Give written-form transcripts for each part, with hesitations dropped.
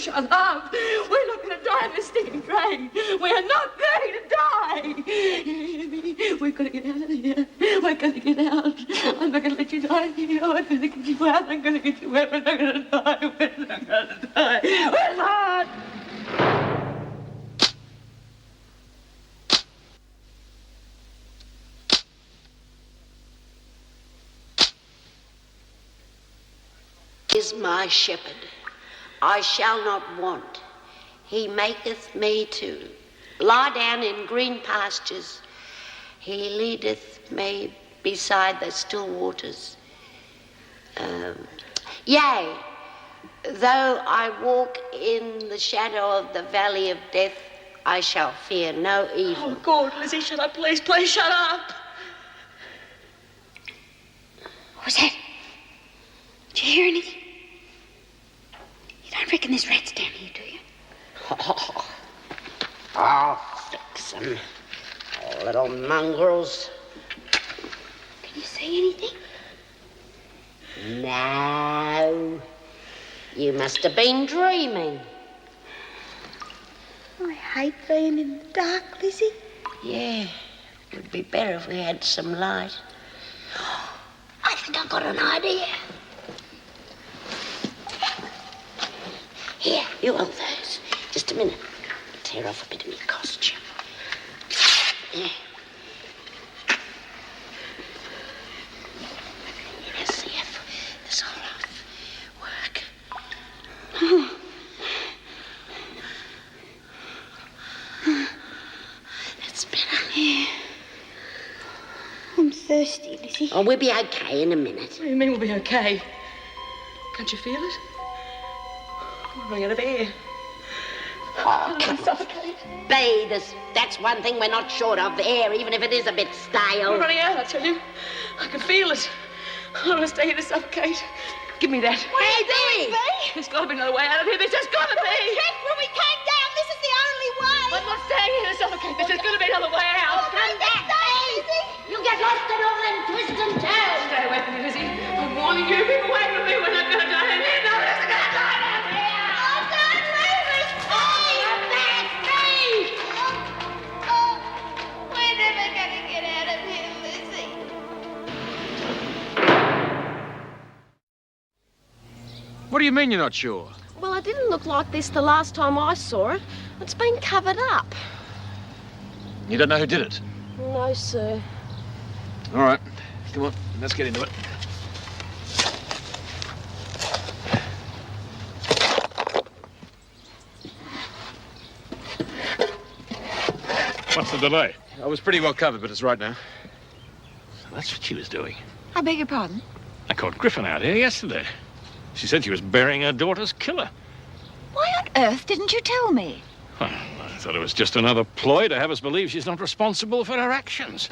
shut up. We're not going to die in this stinking train. We're not going to die. We're going to get out of here. We're going to get out. I'm not going to let you die here. I'm going to get you out. I'm going to get you out. We're not going to die. We're not going to die. We're not. Is my shepherd, I shall not want. He maketh me to lie down in green pastures. He leadeth me beside the still waters. Yea, though I walk in the shadow of the valley of death, I shall fear no evil. Oh, God, Lizzie, shut up, please. Please, shut up. What was that? Did you hear anything? You don't reckon there's rats down here, do you? I'll fix them. Little mongrels. Can you see anything? No. You must have been dreaming. I hate being in the dark, Lizzie. Yeah, it would be better if we had some light. I think I've got an idea. Here, you hold those. Just a minute. Tear off a bit of my costume. Yeah. Let's see if this all work. That's better. Yeah. I'm thirsty, Lizzie. Oh, we'll be okay in a minute. What do you mean we'll be okay? Can't you feel it? We're running out of air. Oh, I'm suffocating. That's one thing we're not short of, air, even if it is a bit stale. We're running out, I tell you. I can feel it. I don't want to stay here to suffocate. Give me that. What are you doing? There's got to be another way out of here. There's just got to be. Check when we came down. This is the only way. I'm not staying here to suffocate. There's just got to be another way out. Come back, Lizzie. You get lost in all them twists and turns. Stay away from me, Lizzie. I'm warning you. Keep away from me. We're not going to die in here. No, we're not going to die out here. Oh, don't leave us, please. Come back, please. Oh, we're never going to get out of here, Lizzie. What do you mean you're not sure? Well, it didn't look like this the last time I saw it. It's been covered up. You don't know who did it? No, sir. All right. Come on, let's get into it. What's the delay? I was pretty well covered, but it's right now. So that's what she was doing. I beg your pardon? I caught Griffin out here yesterday. She said she was burying her daughter's killer. Why on earth didn't you tell me? Well, I thought it was just another ploy to have us believe she's not responsible for her actions.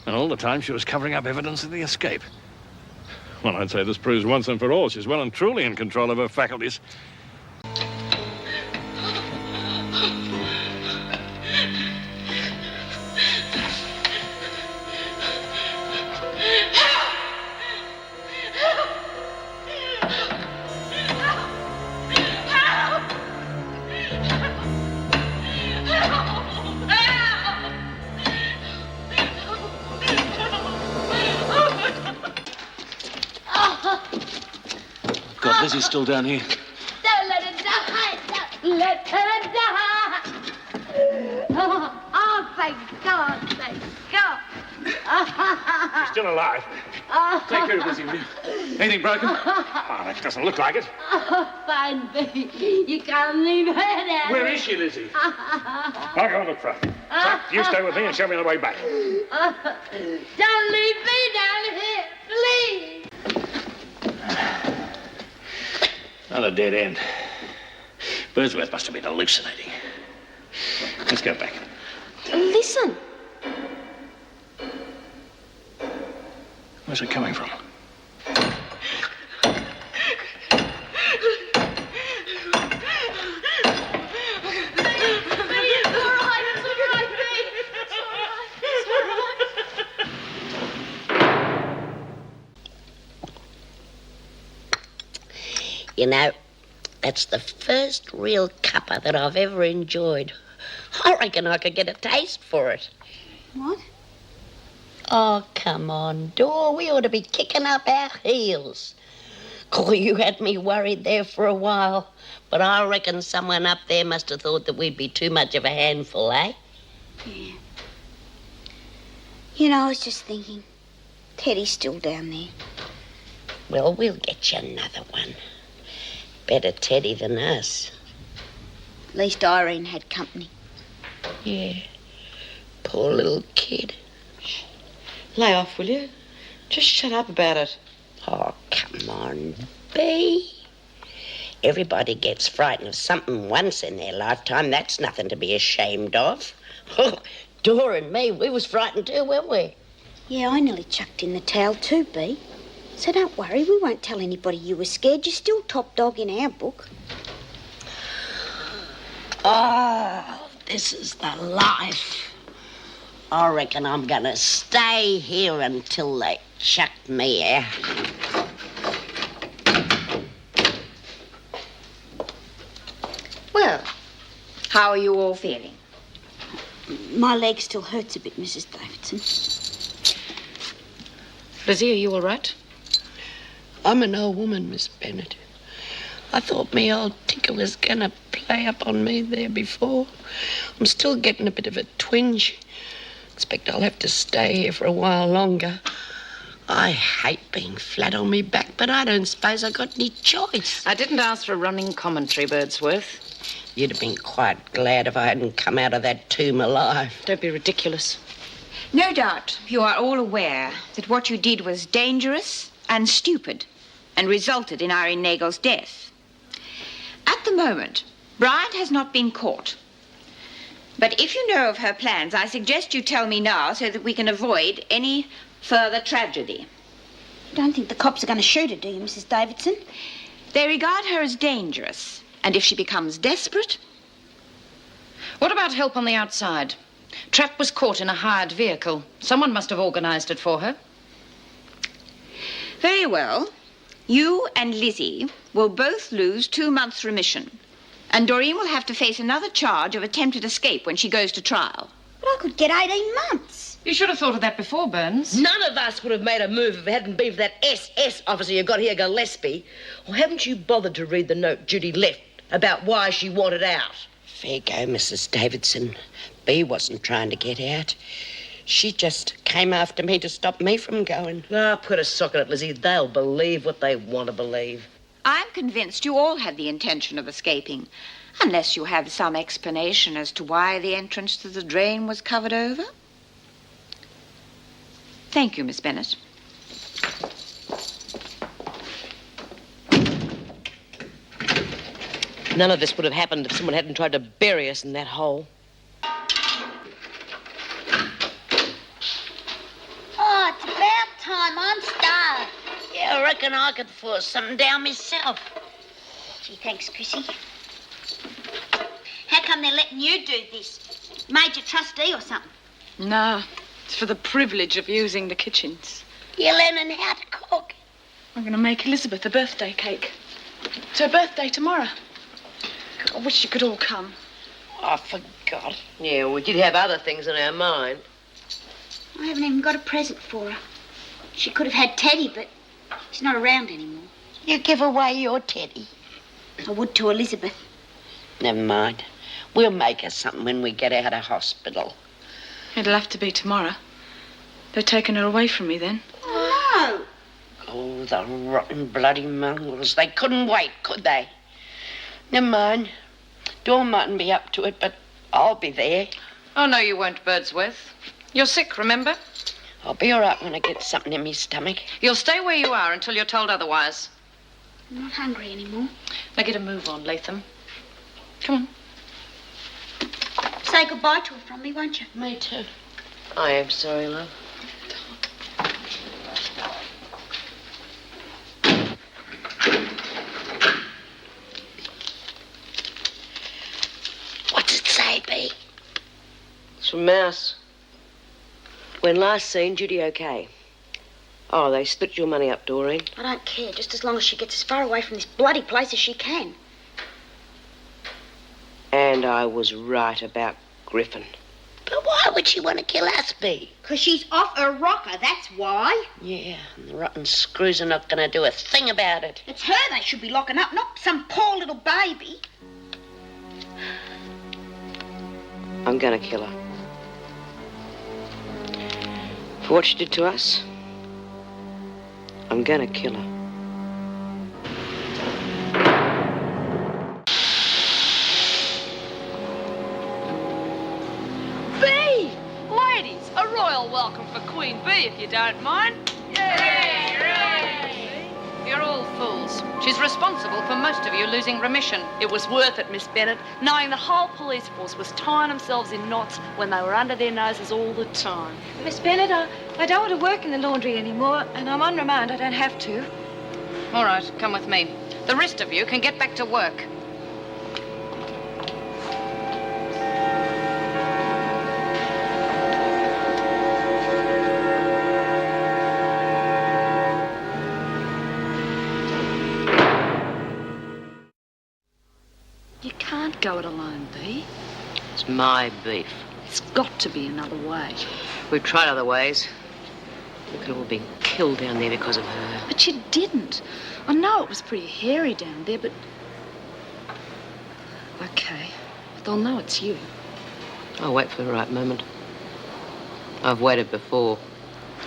And all the time she was covering up evidence of the escape. Well, I'd say this proves once and for all she's well and truly in control of her faculties. God, Lizzie's still down here. Don't let her die. Don't let her die. Oh, thank God, thank God. She's still alive. Take care of Lizzie, will you? Anything broken? Oh, that doesn't look like it. Oh, fine, baby. You can't leave her down. Where is she, Lizzie? I'll go and look for her. So, you stay with me and show me the way back. Don't leave me down here, please. Another dead end. Birdsworth must have been hallucinating. Let's go back. Listen. Where's it coming from? You know, That's the first real cuppa that I've ever enjoyed. I reckon I could get a taste for it. What? Oh, come on, Dor. We ought to be kicking up our heels. Oh, you had me worried there for a while. But I reckon someone up there must have thought that we'd be too much of a handful, eh? Yeah. You know, I was just thinking, Teddy's still down there. Well, we'll get you another one. Better Teddy than us. At least Irene had company. Yeah. Poor little kid. Lay off, will you? Just shut up about it. Oh, come on, Bea. Everybody gets frightened of something once in their lifetime. That's nothing to be ashamed of. Dor and me, we was frightened too, weren't we? Yeah, I nearly chucked in the towel too, Bea. So don't worry, we won't tell anybody you were scared. You're still top dog in our book. Oh, this is the life. I reckon I'm gonna stay here until they chuck me out. Well, how are you all feeling? My leg still hurts a bit, Mrs. Davidson. Lizzie, are you all right? I'm an old woman, Miss Bennett. I thought me old ticker was gonna play up on me there before. I'm still getting a bit of a twinge. Expect I'll have to stay here for a while longer. I hate being flat on me back, but I don't suppose I got any choice. I didn't ask for a running commentary, Birdsworth. You'd have been quite glad if I hadn't come out of that tomb alive. Don't be ridiculous. No doubt you are all aware that what you did was dangerous and stupid and resulted in Irene Nagel's death. At the moment, Bryant has not been caught. But if you know of her plans, I suggest you tell me now so that we can avoid any further tragedy. You don't think the cops are going to shoot her, do you, Mrs. Davidson? They regard her as dangerous, and if she becomes desperate... What about help on the outside? Trapp was caught in a hired vehicle. Someone must have organised it for her. Very well. You and Lizzie will both lose 2 months' remission. And Doreen will have to face another charge of attempted escape when she goes to trial. But I could get 18 months. You should have thought of that before, Burns. None of us would have made a move if it hadn't been for that SS officer you got here, Gillespie. Or haven't you bothered to read the note Judy left about why she wanted out? Fair go, Mrs. Davidson. Bea wasn't trying to get out. She just came after me to stop me from going. Ah, put a sock in it, Lizzie. They'll believe what they want to believe. I'm convinced you all had the intention of escaping, unless you have some explanation as to why the entrance to the drain was covered over. Thank you, Miss Bennett. None of this would have happened if someone hadn't tried to bury us in that hole. Oh, it's about time. I'm starved. Yeah, I reckon I could force something down myself. Gee, thanks, Chrissy. How come they're letting you do this? Major trustee or something? No, it's for the privilege of using the kitchens. You're learning how to cook. I'm going to make Elizabeth a birthday cake. It's her birthday tomorrow. I wish you could all come. I forgot. Yeah, well, we did have other things in our mind. I haven't even got a present for her. She could have had Teddy, but he's not around anymore. You give away your teddy. I would to Elizabeth. Never mind. We'll make her something when we get out of hospital. It'll have to be tomorrow. They're taking her away from me then. Oh, Oh, the rotten bloody mongrels. They couldn't wait, could they? Never mind. Dawn mightn't be up to it, but I'll be there. Oh, no, you won't, Birdsworth. You're sick, remember? I'll be all right when I get something in my stomach. You'll stay where you are until you're told otherwise. I'm not hungry anymore. Now get a move on, Latham. Come on. Say goodbye to her from me, won't you? Me too. I am sorry, love. What's it say, Bea? It's from Mouse. When last seen, Judy okay. Oh, they split your money up, Doreen. I don't care, just as long as she gets as far away from this bloody place as she can. And I was right about Griffin. But why would she want to kill us, Bee? 'Cause she's off her rocker, that's why. Yeah, and the rotten screws are not going to do a thing about it. It's her they should be locking up, not some poor little baby. I'm gonna kill her. For what she did to us, I'm gonna kill her. Bee! Ladies, a royal welcome for Queen Bee, if you don't mind. You're all fools. She's responsible for most of you losing remission. It was worth it, Miss Bennett, knowing the whole police force was tying themselves in knots when they were under their noses all the time. Miss Bennett, I don't want to work in the laundry anymore, and I'm on remand. I don't have to. All right, come with me. The rest of you can get back to work. You can't go it alone, Bee. It's my beef. It's got to be another way. We've tried other ways. We could have all been killed down there because of her. But you didn't. I know it was pretty hairy down there, but... Okay, but they'll know it's you. I'll wait for the right moment. I've waited before.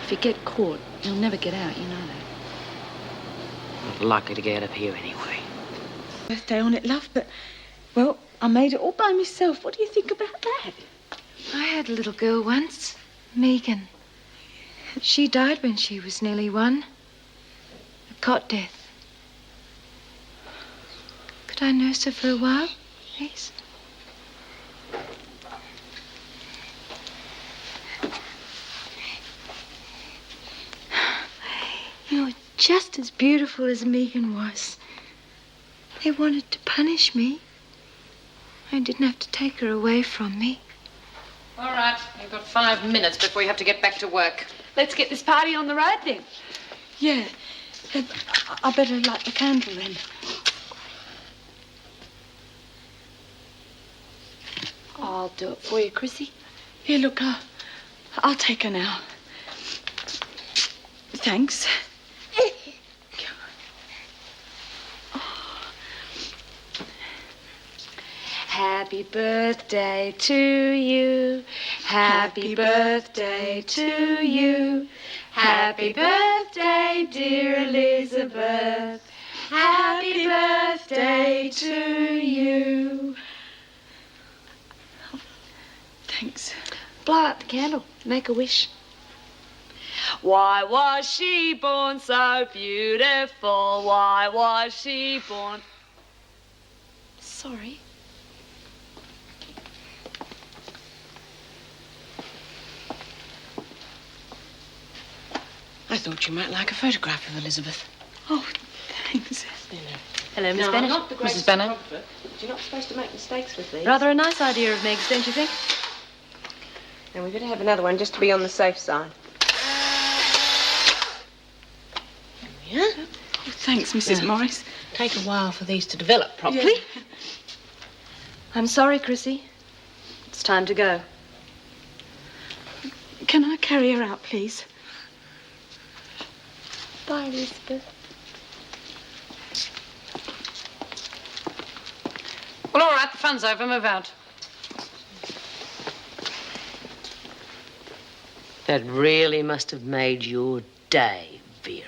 If you get caught, you'll never get out, you know that. Not likely to get out of here anyway. Birthday on it, love, but, well, I made it all by myself. What do you think about that? I had a little girl once, Megan. She died when she was nearly 1. A cot death. Could I nurse her for a while, please? You're just as beautiful as Megan was. They wanted to punish me. I didn't have to take her away from me. All right, you've got 5 minutes before you have to get back to work. Let's get this party on the road then. Yeah. I better light the candle then. I'll do it for you, Chrissy. Here, look, I'll take her now. Thanks. Happy birthday to you. Happy birthday to you. Happy birthday, dear Elizabeth. Happy birthday to you. Thanks. Blow out the candle. Make a wish. Why was she born so beautiful? Why was she born? Sorry. I thought you might like a photograph of Elizabeth. Oh, thanks. Hello, Miss Bennett. Mrs. Bennett? You're not supposed to make mistakes with these. Rather a nice idea of Meg's, don't you think? And we better have another one just to be on the safe side. Yeah? Oh, thanks, Mrs. Morris. Take a while for these to develop properly. Yeah. I'm sorry, Chrissy. It's time to go. Can I carry her out, please? Bye, Elizabeth. Well, all right, the fun's over. Move out. That really must have made your day, Vera.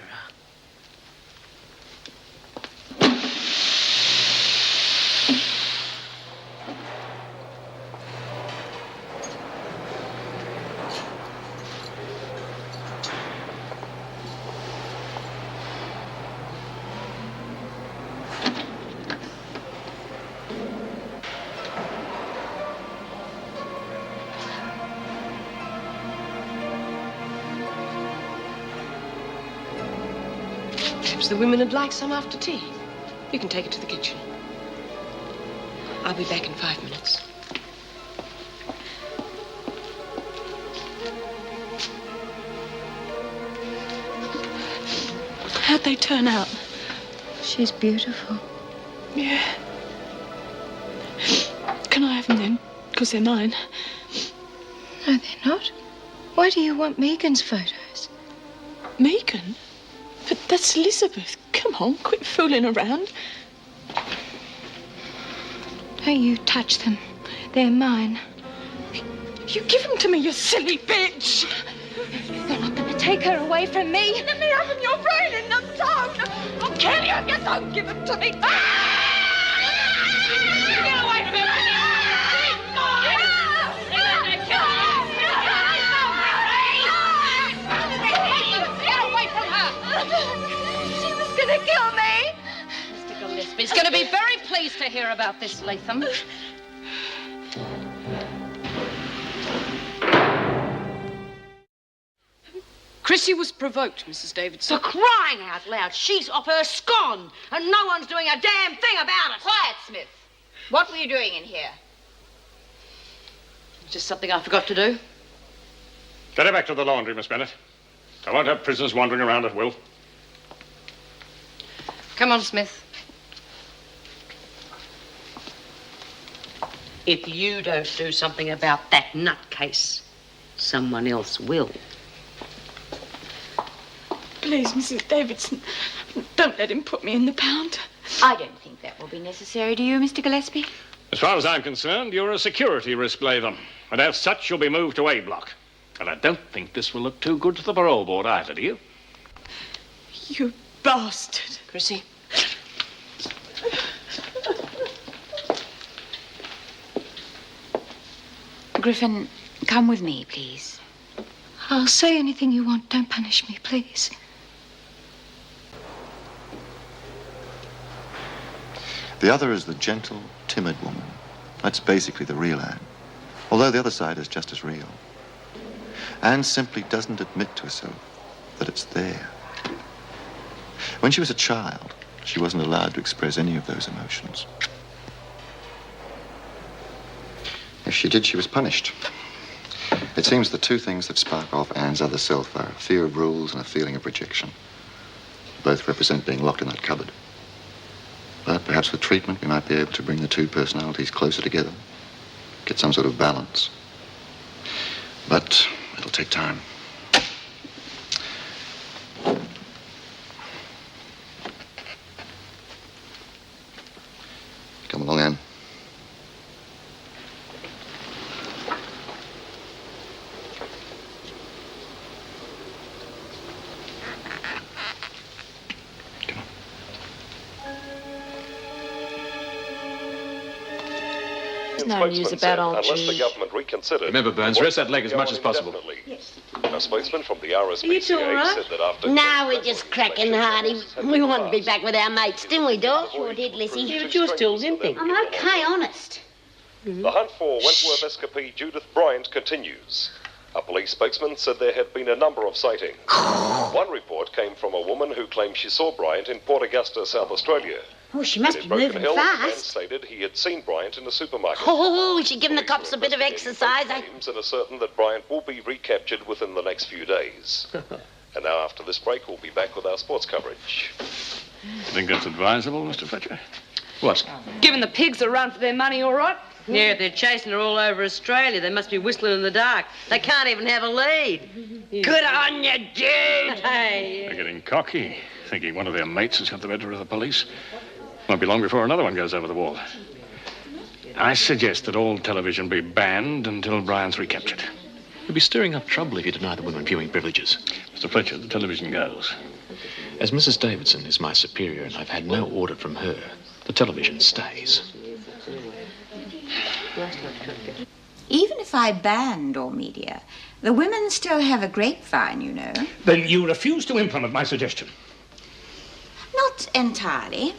Perhaps the women would like some after tea. You can take it to the kitchen. I'll be back in 5 minutes. How'd they turn out? She's beautiful. Yeah. Can I have them then? Because they're mine. No, they're not. Why do you want Megan's photos? Megan? But that's Elizabeth. Come on, quit fooling around. Don't you touch them. They're mine. You give them to me, you silly bitch! You're not going to take her away from me. Let me have them, your brain in them tongue! I'll kill you if you don't give them to me! Get away from me! Get away from her! She was gonna kill me! Mr. Gillespie's going to be very pleased to hear about this, Latham. Chrissy was provoked, Mrs. Davidson. For crying out loud, she's off her scone, and no one's doing a damn thing about it. Quiet, Smith. What were you doing in here? Just something I forgot to do. Get her back to the laundry, Miss Bennett. I won't have prisoners wandering around at will. Come on, Smith. If you don't do something about that nutcase, someone else will. Please, Mrs. Davidson, don't let him put me in the pound. I don't think that will be necessary, do you, Mr. Gillespie? As far as I'm concerned, you're a security risk, Latham. And as such, you'll be moved to A block. And I don't think this will look too good to the parole board either, do you? You bastard. Chrissy? Griffin, come with me, please. I'll say anything you want. Don't punish me, please. The other is the gentle, timid woman. That's basically the real Anne. Although the other side is just as real. Anne simply doesn't admit to herself that it's there. When she was a child, she wasn't allowed to express any of those emotions. If she did, she was punished. It seems the two things that spark off Anne's other self are a fear of rules and a feeling of rejection. Both represent being locked in that cupboard. But perhaps with treatment, we might be able to bring the two personalities closer together, get some sort of balance. But it'll take time. Come along, Anne. No news about old unless the G. government reconsidered. Remember, Burns, rest that leg as much as possible. Yes. A spokesman from the RSPCA You two all right? said that after... No, we're just cracking hardy. We wanted to be back with our mates, didn't we, Dor? Sure did, Lizzie. Yeah, but you're still limping. I'm okay, honest. The hunt for Wentworth escapee Judith Bryant continues. A police spokesman said there had been a number of sightings. One report came from a woman who claimed she saw Bryant in Port Augusta, South Australia. Oh, she must In be Broken moving Hill, a man fast. stated he had seen Bryant in a supermarket. Oh, we should give the cops a bit of exercise, eh? Claims and are certain that Bryant will be recaptured within the next few days. And now, after this break, we'll be back with our sports coverage. Think that's advisable, Mr. Fletcher? What? Giving the pigs a run for their money, all right? Yeah, if they're chasing her all over Australia, they must be whistling in the dark. They can't even have a lead. Good on you, Jude! Hey. They're getting cocky, thinking one of their mates has got the better of the police. Won't be long before another one goes over the wall. I suggest that all television be banned until Bryant's recaptured. You'll be stirring up trouble if you deny the women viewing privileges. Mr. Fletcher, the television goes. As Mrs. Davidson is my superior and I've had no order from her, the television stays. Even if I banned all media, the women still have a grapevine, you know. Then you refuse to implement my suggestion? Not entirely.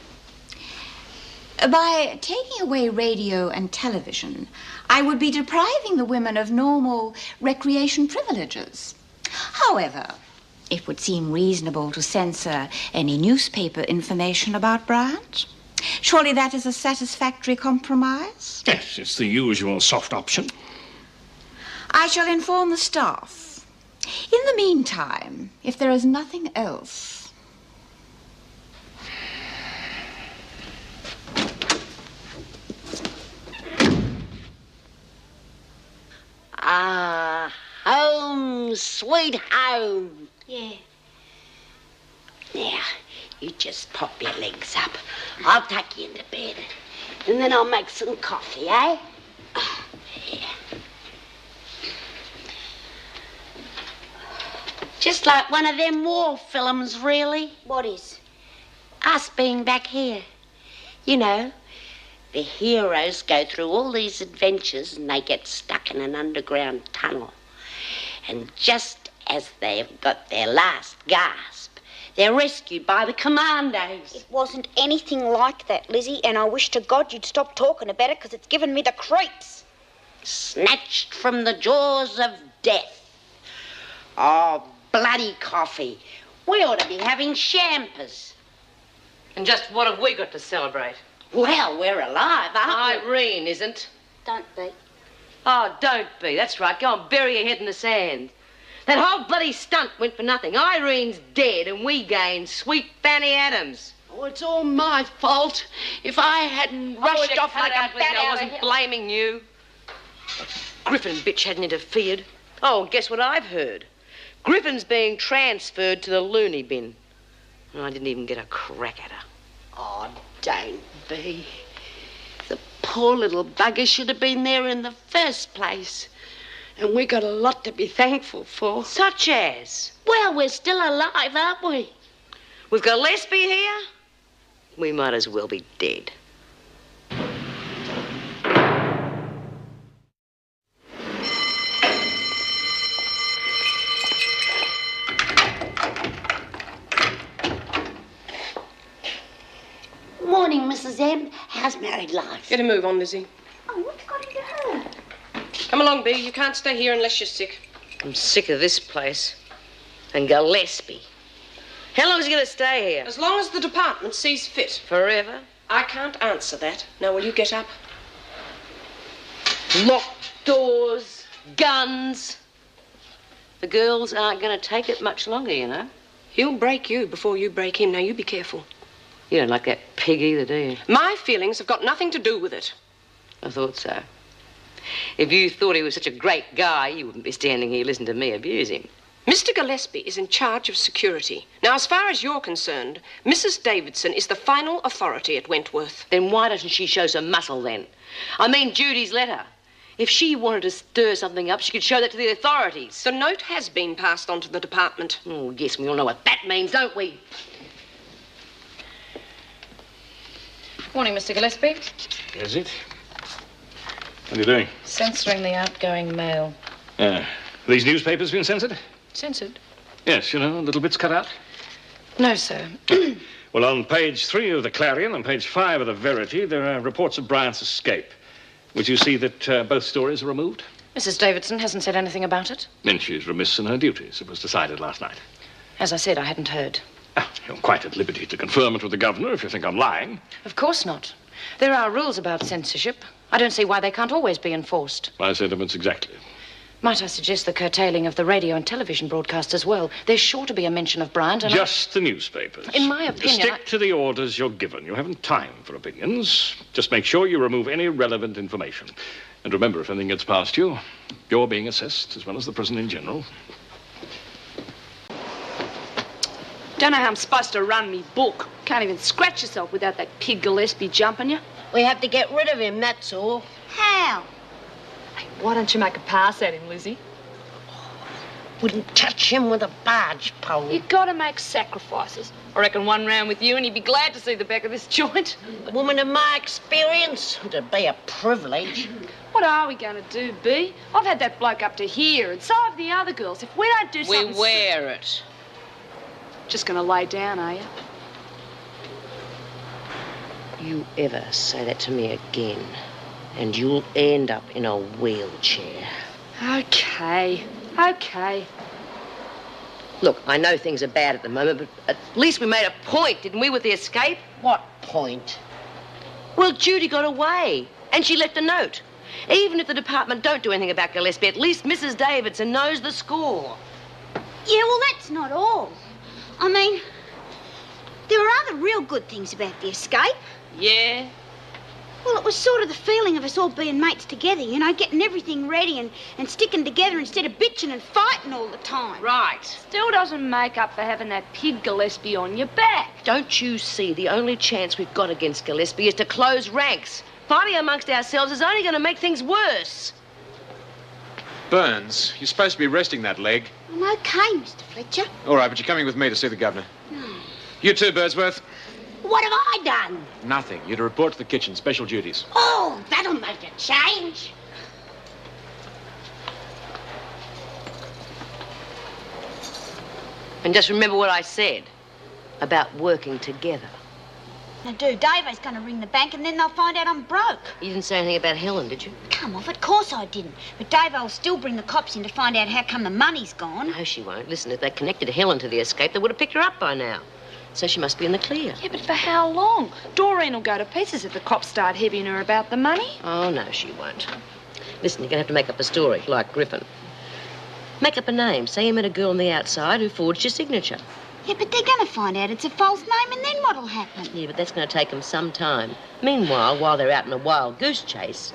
By taking away radio and television, I would be depriving the women of normal recreation privileges. However, it would seem reasonable to censor any newspaper information about Bryant. Surely that is a satisfactory compromise? Yes, it's the usual soft option. I shall inform the staff. In the meantime, if there is nothing else... sweet home. Yeah. Now, you just pop your legs up. I'll take you into bed. And then I'll make some coffee, eh? Yeah. Just like one of them war films, really. What is? Us being back here. You know, the heroes go through all these adventures and they get stuck in an underground tunnel. And just as they've got their last gasp, they're rescued by the commandos. It wasn't anything like that, Lizzie, and I wish to God you'd stop talking about it because it's given me the creeps. Snatched from the jaws of death. Oh, bloody coffee. We ought to be having champers. And just what have we got to celebrate? Well, we're alive, aren't we? Irene isn't. Don't be. Oh, don't be. That's right. Go and bury your head in the sand. That whole bloody stunt went for nothing. Irene's dead and we gained sweet Fanny Adams. Oh, it's all my fault. If I hadn't rushed off like a bat I out wasn't of hell. blaming you. Griffin bitch hadn't interfered. Oh, and guess what I've heard? Griffin's being transferred to the loony bin. And I didn't even get a crack at her. Oh, don't be. The poor little bugger should have been there in the first place. And we got a lot to be thankful for. Such as? Well, we're still alive, aren't we? With Gillespie here, we might as well be dead. Morning, Mrs. M. How's married life? Get a move on, Lizzie. Oh, what's got into her? Come along, Bee. You can't stay here unless you're sick. I'm sick of this place. And Gillespie. How long is he going to stay here? As long as the department sees fit. Forever? I can't answer that. Now, will you get up? Locked doors, guns. The girls aren't going to take it much longer, you know. He'll break you before you break him. Now, you be careful. You don't like that pig either, do you? My feelings have got nothing to do with it. I thought so. If you thought he was such a great guy, you wouldn't be standing here listening to me abuse him. Mr. Gillespie is in charge of security. Now, as far as you're concerned, Mrs. Davidson is the final authority at Wentworth. Then why doesn't she show some muscle then? I mean Judy's letter. If she wanted to stir something up, she could show that to the authorities. The note has been passed on to the department. Oh, yes, we all know what that means, don't we? Morning, Mr. Gillespie. Is it? What are you doing? Censoring the outgoing mail. These newspapers been censored? Censored? Yes, you know, little bits cut out. No, sir. Well, on page 3 of the Clarion and page 5 of the Verity, there are reports of Bryant's escape. Would you see that both stories are removed? Mrs. Davidson hasn't said anything about it. Then she's remiss in her duties. It was decided last night. As I said, I hadn't heard. You're quite at liberty to confirm it with the governor if you think I'm lying. Of course not. There are rules about censorship. I don't see why they can't always be enforced. My sentiments exactly. Might I suggest the curtailing of the radio and television broadcast as well? There's sure to be a mention of Bryant and Just the newspapers. In my opinion, Stick to the orders you're given. You haven't time for opinions. Just make sure you remove any relevant information. And remember, if anything gets past you, you're being assessed as well as the prison in general. Don't know how I'm supposed to run me book. Can't even scratch yourself without that pig Gillespie jumping you. We have to get rid of him, that's all. How? Hey, why don't you make a pass at him, Lizzie? Wouldn't touch him with a barge pole. You gotta make sacrifices. I reckon one round with you and he'd be glad to see the back of this joint. A woman of my experience, it'd be a privilege. What are we gonna do, Bee? I've had that bloke up to here, and so have the other girls. If we don't do something... We wear it. Just gonna lay down, are you? You ever say that to me again, and you'll end up in a wheelchair. Okay. Look, I know things are bad at the moment, but at least we made a point, didn't we, with the escape? What point? Well, Judy got away, and she left a note. Even if the department don't do anything about Gillespie, at least Mrs. Davidson knows the score. Yeah, well, that's not all. I mean, there are other real good things about the escape. Yeah? Well, it was sort of the feeling of us all being mates together, you know, getting everything ready and sticking together instead of bitching and fighting all the time. Right. Still doesn't make up for having that pig Gillespie on your back. Don't you see the only chance we've got against Gillespie is to close ranks? Fighting amongst ourselves is only going to make things worse. Burns, you're supposed to be resting that leg. I'm okay, Mr. Fletcher. All right, but you're coming with me to see the governor. You too, Birdsworth. What have I done? Nothing. You're to report to the kitchen. Special duties. Oh, that'll make a change. And just remember what I said about working together. Now, do, Davo's going to ring the bank and then they'll find out I'm broke. You didn't say anything about Helen, did you? Come off, of course I didn't. But Davo will still bring the cops in to find out how come the money's gone. No, she won't. Listen, if they connected Helen to the escape, they would have picked her up by now. So she must be in the clear. Yeah, but for how long? Doreen will go to pieces if the cops start heavying her about the money. Oh, no, she won't. Listen, you're going to have to make up a story, like Griffin. Make up a name. Say you met a girl on the outside who forged your signature. Yeah, but they're going to find out it's a false name and then what'll happen? Yeah, but that's going to take them some time. Meanwhile, while they're out in a wild goose chase,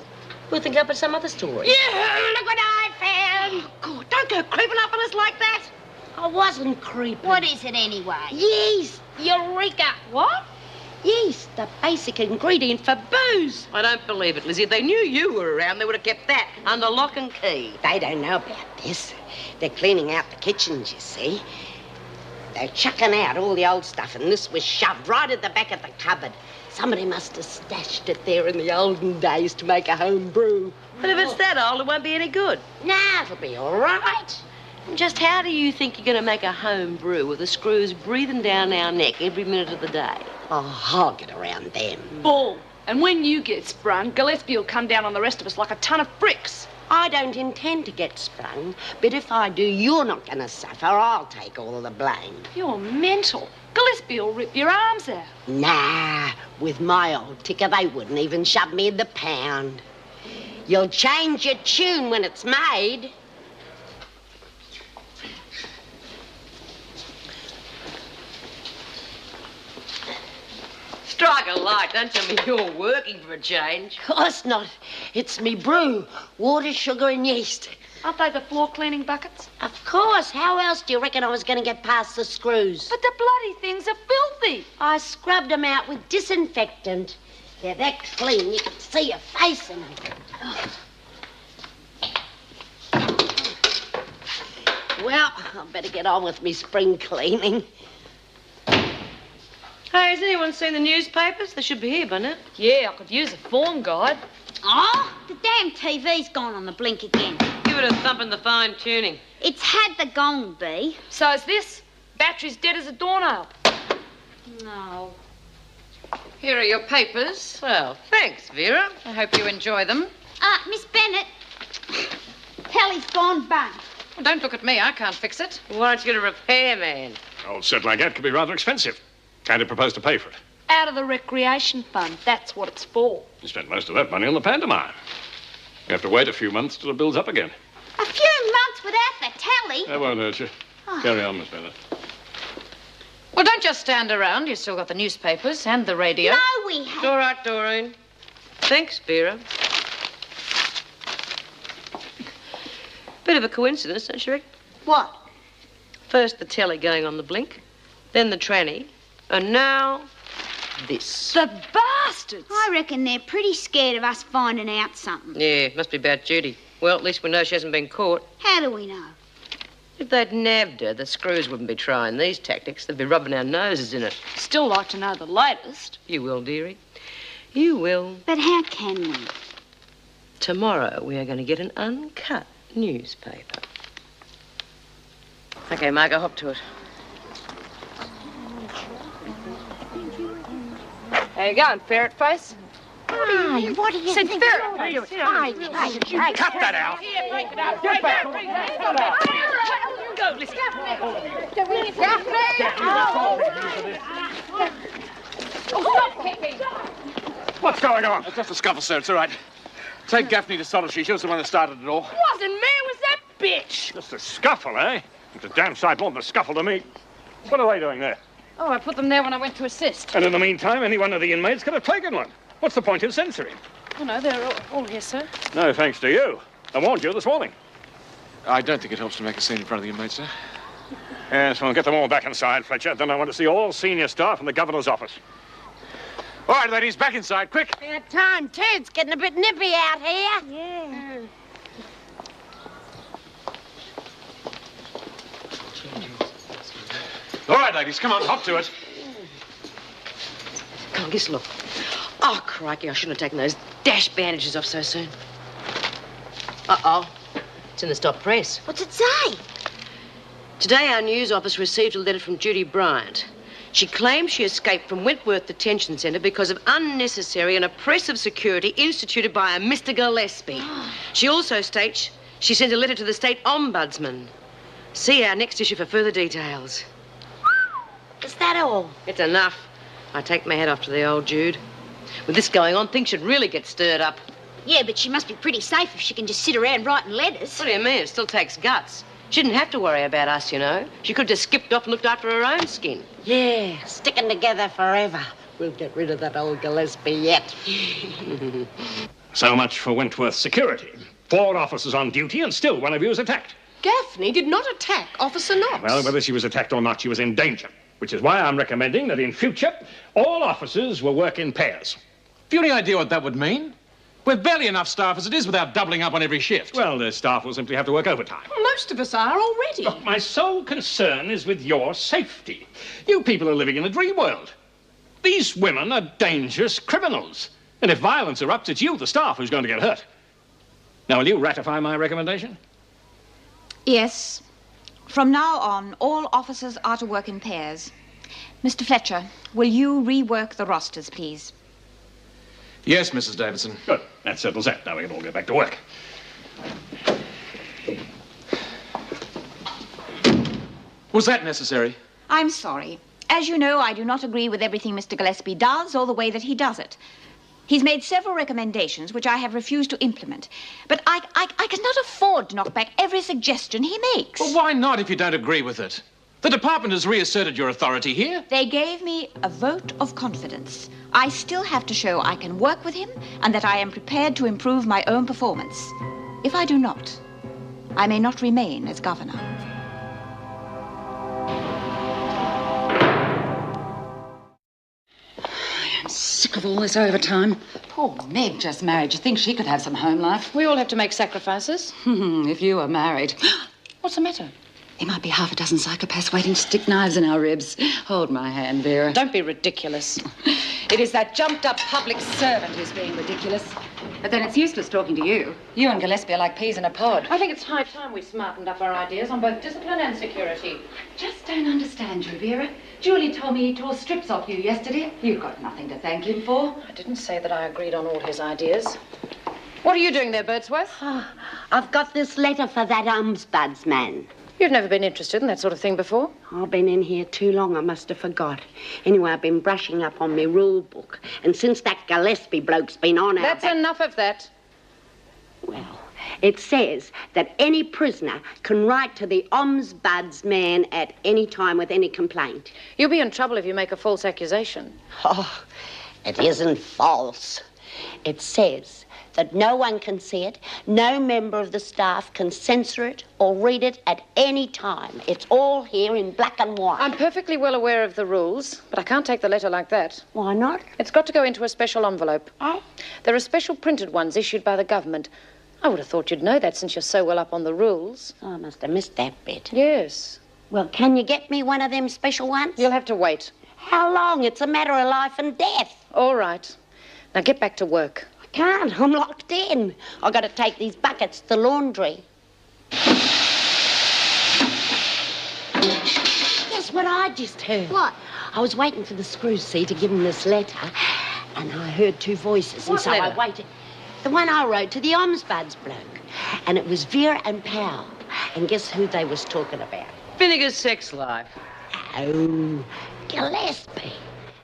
we'll think up of some other story. Yeah, look what I found. Oh, God, don't go creeping up on us like that. I wasn't creeping. What is it anyway? Yeast. Eureka. What? Yeast, the basic ingredient for booze. I don't believe it, Lizzie. If they knew you were around, they would have kept that under lock and key. They don't know about this. They're cleaning out the kitchens, you see. They're chucking out all the old stuff, and this was shoved right at the back of the cupboard. Somebody must have stashed it there in the olden days to make a home brew. But if it's that old, it won't be any good. Nah, it'll be all right. Just how do you think you're going to make a home brew with the screws breathing down our neck every minute of the day? Oh, I'll get around them. Bull. And when you get sprung, Gillespie will come down on the rest of us like a ton of bricks. I don't intend to get sprung, but if I do, you're not going to suffer. I'll take all of the blame. You're mental. Gillespie will rip your arms out. Nah, with my old ticker, they wouldn't even shove me in the pound. You'll change your tune when it's made. Strike a light. Don't tell me you're working for a change. Of course not. It's me brew. Water, sugar, and yeast. Aren't they the floor cleaning buckets? Of course. How else do you reckon I was going to get past the screws? But the bloody things are filthy. I scrubbed them out with disinfectant. They're that clean you can see your face in them. Well, I better get on with me spring cleaning. Hey, has anyone seen the newspapers? They should be here by now. Yeah, I could use a form guide. Oh, the damn TV's gone on the blink again. Give it a thump in the fine tuning. It's had the gong, Bee. So's this. Battery's dead as a doornail. No. Here are your papers. Well, thanks, Vera. I hope you enjoy them. Miss Bennett. Telly's gone bang. Well, don't look at me. I can't fix it. Why don't you get a repairman? An old set like that could be rather expensive. Can't you propose to pay for it? Out of the recreation fund. That's what it's for. You spent most of that money on the pantomime. You have to wait a few months till it builds up again. A few months without the telly? That won't hurt you. Carry on, Miss Bennett. Well, don't just stand around. You've still got the newspapers and the radio. No, we haven't. All right, Doreen. Thanks, Vera. Bit of a coincidence, don't you reckon? What? First the telly going on the blink, then the tranny, and now this. The bastards! I reckon they're pretty scared of us finding out something. Yeah, must be about Judy. Well, at least we know she hasn't been caught. How do we know? If they'd nabbed her, the screws wouldn't be trying these tactics. They'd be rubbing our noses in it. Still like to know the latest. You will, dearie. You will. But how can we? Tomorrow we are going to get an uncut newspaper. Okay, Margot, hop to it. How you going, ferret face? Hey, what do you Said think? ferret face. Cut that out. Get back. You go, listen. Oh, stop kicking. What's going on? It's just a scuffle, sir. It's all right. Take Gaffney to Solitary. She was the one that started it all. Wasn't me, it was that bitch. Just a scuffle, eh? It's a damn sight more than a scuffle to me. What are they doing there? Oh, I put them there when I went to assist. And in the meantime, any one of the inmates could have taken one. What's the point in censoring? Oh, no, they're all here, sir. No thanks to you. I warned you this morning. I don't think it helps to make a scene in front of the inmates, sir. Yes, well, get them all back inside, Fletcher. Then I want to see all senior staff in the governor's office. All right, ladies, back inside, quick. About time, too. It's getting a bit nippy out here. Yeah. All right, ladies, come on, hop to it. Come on, just look. Oh, crikey, I shouldn't have taken those dash bandages off so soon. Uh-oh. It's in the stop press. What's it say? Today, our news office received a letter from Judy Bryant. She claims she escaped from Wentworth Detention Centre because of unnecessary and oppressive security instituted by a Mr. Gillespie. She also states she sent a letter to the state ombudsman. See our next issue for further details. Is that all? It's enough. I take my hat off to the old Jude. With this going on, things should really get stirred up. Yeah, but she must be pretty safe if she can just sit around writing letters. What do you mean? It still takes guts. She didn't have to worry about us, you know. She could have just skipped off and looked after her own skin. Yeah, sticking together forever. We'll get rid of that old Gillespie yet. So much for Wentworth security. 4 officers on duty and still one of you is attacked. Gaffney did not attack Officer Knox. Well, whether she was attacked or not, she was in danger. Which is why I'm recommending that in future, all officers will work in pairs. Have you any idea what that would mean? We've barely enough staff as it is without doubling up on every shift. Well, the staff will simply have to work overtime. Most of us are already. Look, my sole concern is with your safety. You people are living in a dream world. These women are dangerous criminals. And if violence erupts, it's you, the staff, who's going to get hurt. Now, will you ratify my recommendation? Yes. From now on, all officers are to work in pairs. Mr. Fletcher, will you rework the rosters, please? Yes, Mrs. Davidson. Good. That settles that. Now we can all go back to work. Was that necessary? I'm sorry. As you know, I do not agree with everything Mr. Gillespie does or the way that he does it. He's made several recommendations which I have refused to implement. But I cannot afford to knock back every suggestion he makes. Well, why not if you don't agree with it? The department has reasserted your authority here. They gave me a vote of confidence. I still have to show I can work with him and that I am prepared to improve my own performance. If I do not, I may not remain as governor. I'm sick of all this overtime. Poor Meg just married. You think she could have some home life? We all have to make sacrifices. If you were married. What's the matter? There might be half a dozen psychopaths waiting to stick knives in our ribs. Hold my hand, Vera. Don't be ridiculous. It is that jumped-up public servant who's being ridiculous. But then it's useless talking to you. You and Gillespie are like peas in a pod. I think it's high time we smartened up our ideas on both discipline and security. Just don't understand you, Vera. Julie told me he tore strips off you yesterday. You've got nothing to thank him for. I didn't say that I agreed on all his ideas. What are you doing there, Birdsworth? I've got this letter for that ombudsman. You've never been interested in that sort of thing before. I've been in here too long, I must have forgot. Anyway, I've been brushing up on my rule book. And since that Gillespie bloke's been on our That's back... enough of that. Well, it says that any prisoner can write to the ombudsman at any time with any complaint. You'll be in trouble if you make a false accusation. Oh, it isn't false. It says that no one can see it, no member of the staff can censor it or read it at any time. It's all here in black and white. I'm perfectly well aware of the rules, but I can't take the letter like that. Why not? It's got to go into a special envelope. Oh? There are special printed ones issued by the government. I would have thought you'd know that since you're so well up on the rules. Oh, I must have missed that bit. Yes. Well, can you get me one of them special ones? You'll have to wait. How long? It's a matter of life and death. All right. Now get back to work. Can't. I'm locked in. I've got to take these buckets to the laundry. Guess what I just heard? What? I was waiting for the screw see to give him this letter, and I heard 2 voices, and What so letter? I waited. The one I wrote to the ombudsman bloke. And it was Vera and Powell. And guess who they was talking about? Vinegar's sex life. Oh, Gillespie.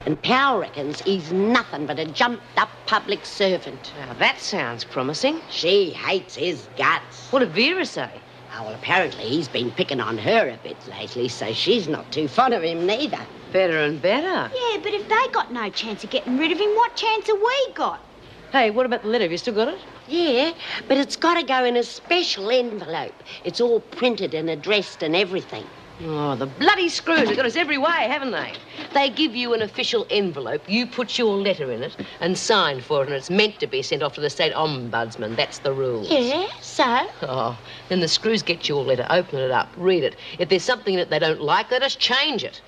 And Powell reckons he's nothing but a jumped-up public servant. Now, that sounds promising. She hates his guts. What did Vera say? Oh, well, apparently he's been picking on her a bit lately, so she's not too fond of him neither. Better and better. Yeah, but if they got no chance of getting rid of him, what chance have we got? Hey, what about the letter? Have you still got it? Yeah, but it's got to go in a special envelope. It's all printed and addressed and everything. Oh, the bloody screws have got us every way, haven't they? They give you an official envelope, you put your letter in it and sign for it, and it's meant to be sent off to the state ombudsman. That's the rule. Yeah, so? Oh, then the screws get your letter, open it up, read it. If there's something in it they don't like, let us change it.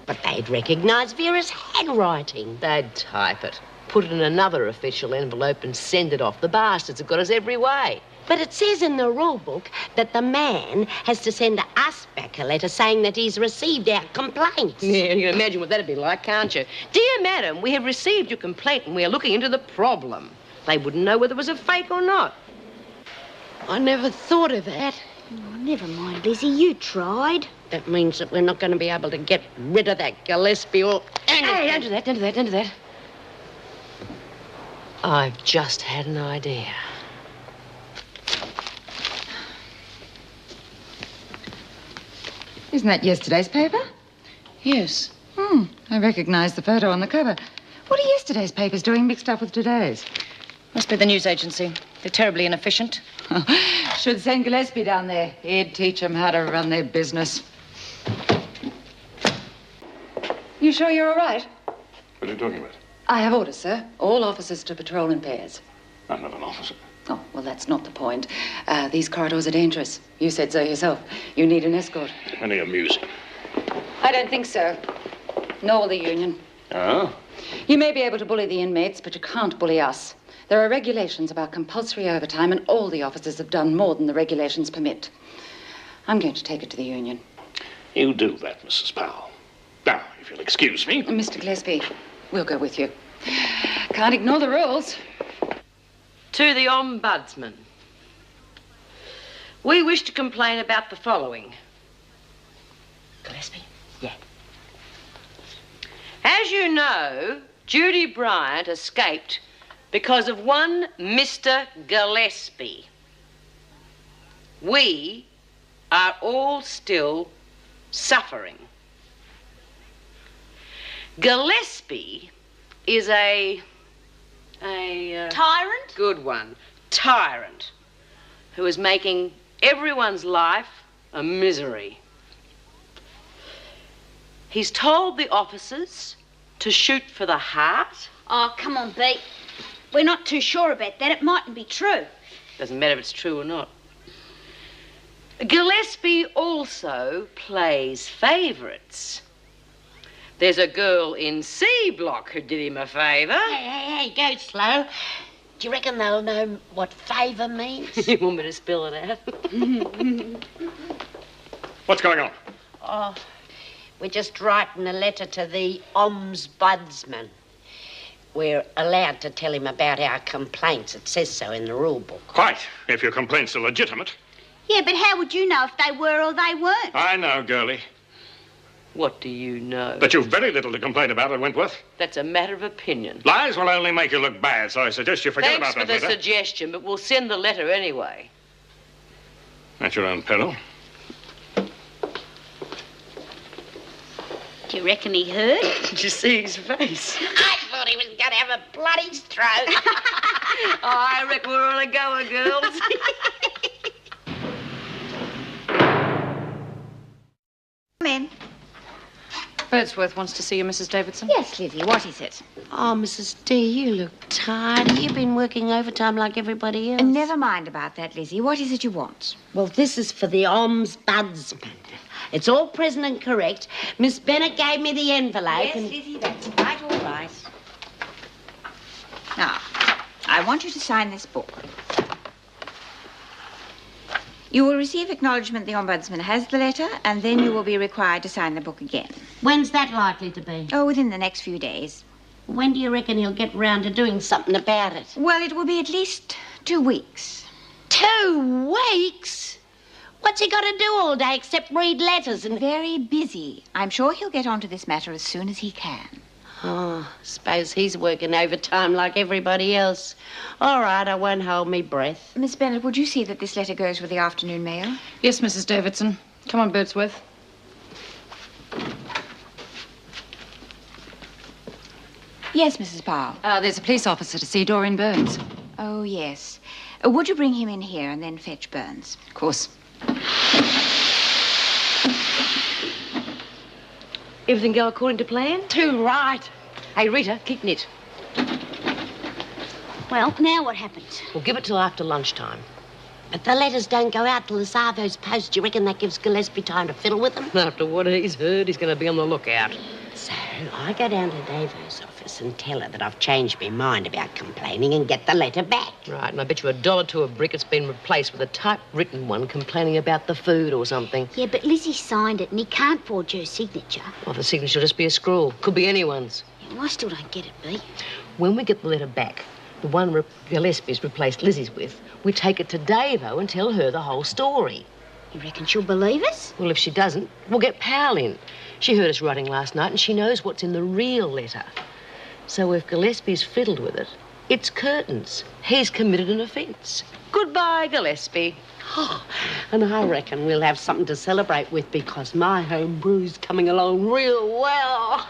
But they'd recognise Vera's handwriting. They'd type it, put it in another official envelope and send it off. The bastards have got us every way. But it says in the rule book that the man has to send us back a letter saying that he's received our complaints. Yeah, you can imagine what that'd be like, can't you? Dear madam, we have received your complaint and we are looking into the problem. They wouldn't know whether it was a fake or not. I never thought of that. Oh, never mind, Lizzie, you tried. That means that we're not going to be able to get rid of that Gillespie or anything. Hey, don't do that, don't do that, don't do that. I've just had an idea. Isn't that yesterday's paper? Yes. I recognise the photo on the cover. What are yesterday's papers doing mixed up with today's? Must be the news agency. They're terribly inefficient. Should send Gillespie down there. He'd teach them how to run their business. You sure you're all right? What are you talking about? I have orders, sir. All officers to patrol in pairs. I'm not an officer. Oh, well, that's not the point. These corridors are dangerous. You said so yourself. You need an escort. Only amusing. I don't think so. Nor will the union. Oh? You may be able to bully the inmates, but you can't bully us. There are regulations about compulsory overtime, and all the officers have done more than the regulations permit. I'm going to take it to the union. You do that, Mrs. Powell. Now, if you'll excuse me. Mr. Gillespie, we'll go with you. Can't ignore the rules. To the ombudsman. We wish to complain about the following. Gillespie? Yeah. As you know, Judy Bryant escaped because of one Mr. Gillespie. We are all still suffering. Gillespie is a Tyrant? Good one. Tyrant. Who is making everyone's life a misery. He's told the officers to shoot for the heart. Oh, come on, Beat. We're not too sure about that. It mightn't be true. Doesn't matter if it's true or not. Gillespie also plays favourites. There's a girl in C Block who did him a favour. Hey, go slow. Do you reckon they'll know what favour means? You want me to spill it out? What's going on? Oh, we're just writing a letter to the ombudsman. We're allowed to tell him about our complaints. It says so in the rule book. Quite, if your complaints are legitimate. Yeah, but how would you know if they were or they weren't? I know, girlie. What do you know? That you've very little to complain about at Wentworth. That's a matter of opinion. Lies will only make you look bad, so I suggest you forget Thanks about for that the letter. suggestion, but we'll send the letter anyway. At your own peril. Do you reckon he heard? Did you see his face? I thought he was going to have a bloody stroke. Oh, I reckon we're on a goer, girls. Come in. Birdsworth wants to see you, Mrs. Davidson. Yes, Lizzie, what is it? Oh, Mrs. D, you look tired. You've been working overtime like everybody else. Never mind about that, Lizzie. What is it you want? Well, this is for the ombudsman. It's all present and correct. Miss Bennett gave me the envelope. Yes, and... Lizzie, that's right, all right. Now, I want you to sign this book. You will receive acknowledgement the Ombudsman has the letter, and then you will be required to sign the book again. When's that likely to be? Oh, within the next few days. When do you reckon he'll get round to doing something about it? Well, it will be at least 2 weeks. 2 weeks? What's he got to do all day except read letters and... Very busy. I'm sure he'll get onto this matter as soon as he can. Oh, suppose he's working overtime like everybody else. All right, I won't hold me breath. Miss Bennett, would you see that this letter goes with the afternoon mail? Yes, Mrs. Davidson. Come on, Birdsworth. Yes, Mrs. Powell. There's a police officer to see Doreen Burns. Oh, yes. Would you bring him in here and then fetch Burns? Of course. Everything go according to plan? Too right. Hey, Rita, keep knit. Well, now what happens? We'll give it till after lunchtime. If the letters don't go out till the Savo's post, do you reckon that gives Gillespie time to fiddle with them? After what he's heard, he's going to be on the lookout. So I go down to Davo's office and tell her that I've changed my mind about complaining and get the letter back. Right, and I bet you $1 to a brick it's been replaced with a typewritten one complaining about the food or something. Yeah, but Lizzie signed it and he can't forge her signature. Well, the signature will just be a scrawl. Could be anyone's. Yeah, well, I still don't get it, B. When we get the letter back, the one Gillespie's replaced Lizzie's with, we take it to Davo and tell her the whole story. You reckon she'll believe us? Well, if she doesn't, we'll get Powell in. She heard us writing last night and she knows what's in the real letter. So if Gillespie's fiddled with it, it's curtains. He's committed an offence. Goodbye, Gillespie. And I reckon we'll have something to celebrate with because my home brew's coming along real well.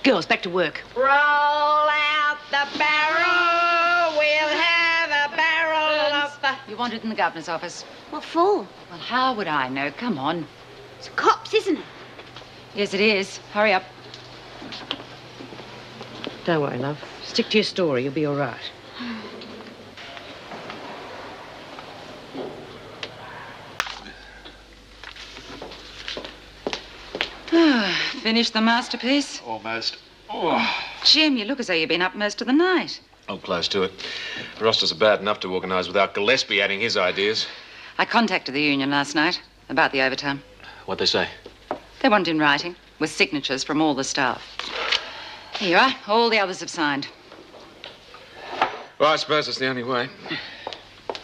Girls, back to work. Roll out the barrel. We'll have a barrel of the... You want it in the governor's office? What for? Well, how would I know? Come on. It's cops, isn't it? Yes, it is. Hurry up. Don't worry, love. Stick to your story. You'll be all right. Finished the masterpiece? Almost. Oh. Jim, you look as though you've been up most of the night. Oh, close to it. The rosters are bad enough to organise without Gillespie adding his ideas. I contacted the union last night about the overtime. What'd they say? They want it in writing, with signatures from all the staff. Here you are. All the others have signed. Well, I suppose it's the only way.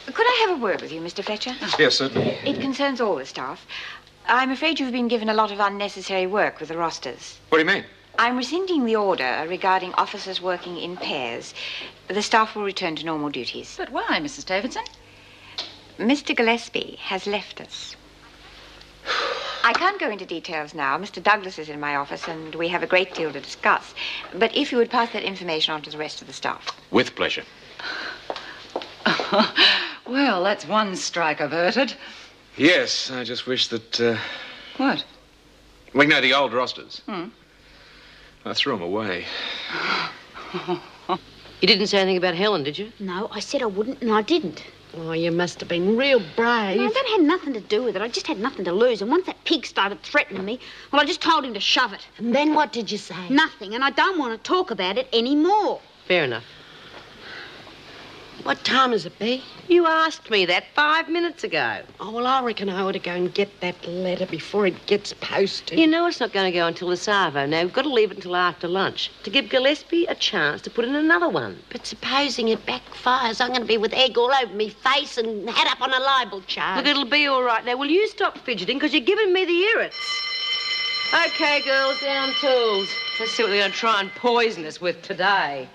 Could I have a word with you, Mr. Fletcher? Yes, certainly. It concerns all the staff. I'm afraid you've been given a lot of unnecessary work with the rosters. What do you mean? I'm rescinding the order regarding officers working in pairs. The staff will return to normal duties. But why, Mrs. Davidson? Mr. Gillespie has left us. I can't go into details now. Mr. Douglas is in my office and we have a great deal to discuss. But if you would pass that information on to the rest of the staff. With pleasure. Well, that's one strike averted. Yes, I just wish that, What? we know the old rosters. Hmm. I threw them away. You didn't say anything about Helen, did you? No, I said I wouldn't and I didn't. Oh, you must have been real brave. No, that had nothing to do with it. I just had nothing to lose. And once that pig started threatening me, well, I just told him to shove it. And then what did you say? Nothing, and I don't want to talk about it anymore. Fair enough. What time is it, B? You asked me that 5 minutes ago. Oh, well, I reckon I ought to go and get that letter before it gets posted. You know it's not going to go until the Savo. Now, we've got to leave it until after lunch to give Gillespie a chance to put in another one. But supposing it backfires, I'm going to be with egg all over me face and head up on a libel charge. Look, it'll be all right. Now, will you stop fidgeting? Because you're giving me the irrits. Okay, girls, down tools. Let's see what they're going to try and poison us with today.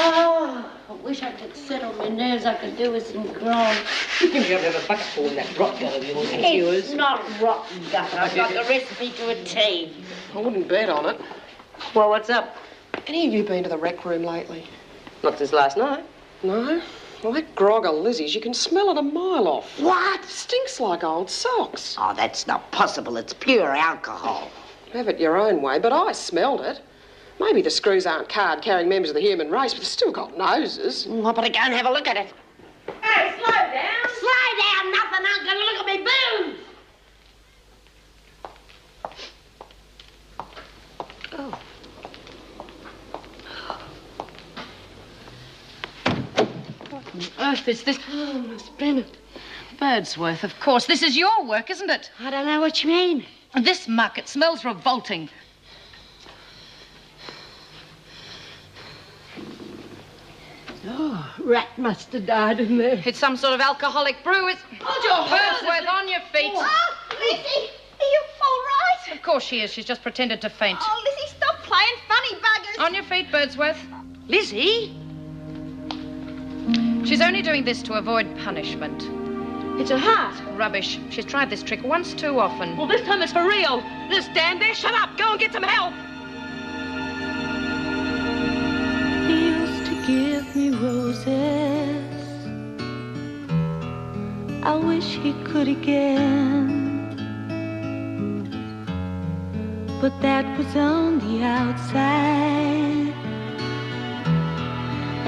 Oh, I wish I could sit on my nerves. I could do with some grog. You're going to have a bucket full in that rot gut of yours. It's not rotten gutter. I've got the recipe to a tea. I wouldn't bet on it. Well, what's up? Any of you been to the rec room lately? Not since last night. No? Well, that grog of Lizzie's, you can smell it a mile off. What? Stinks like old socks. Oh, that's not possible. It's pure alcohol. Have it your own way, but I smelled it. Maybe the screws aren't card-carrying members of the human race, but they've still got noses. I better go and have a look at it. Hey, slow down. Slow down, nothing. I'm going to look at me booze. Oh. What on earth is this? Oh, Miss Bennett. Birdsworth, of course. This is your work, isn't it? I don't know what you mean. This muck, it smells revolting. Oh, rat must have died in there. It's some sort of alcoholic brew. It's... Hold your horses. Birdsworth, on your feet. Oh, Lizzie, are you all right? Of course she is. She's just pretended to faint. Oh, Lizzie, stop playing funny buggers. On your feet, Birdsworth. Lizzie? She's only doing this to avoid punishment. It's her heart. Rubbish. She's tried this trick once too often. Well, this time it's for real. Just stand there, shut up, go and get some help. He used to give me roses. I wish he could again. But that was on the outside,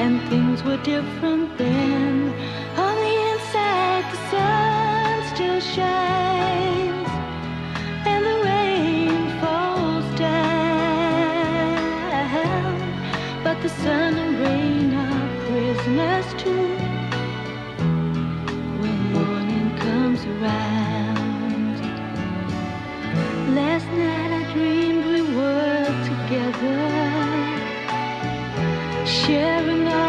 and things were different then. On the inside, the sun still shines, and the rain falls down. But the sun and rain are prisoners too when morning comes around. Last night I dreamed we were together, sharing our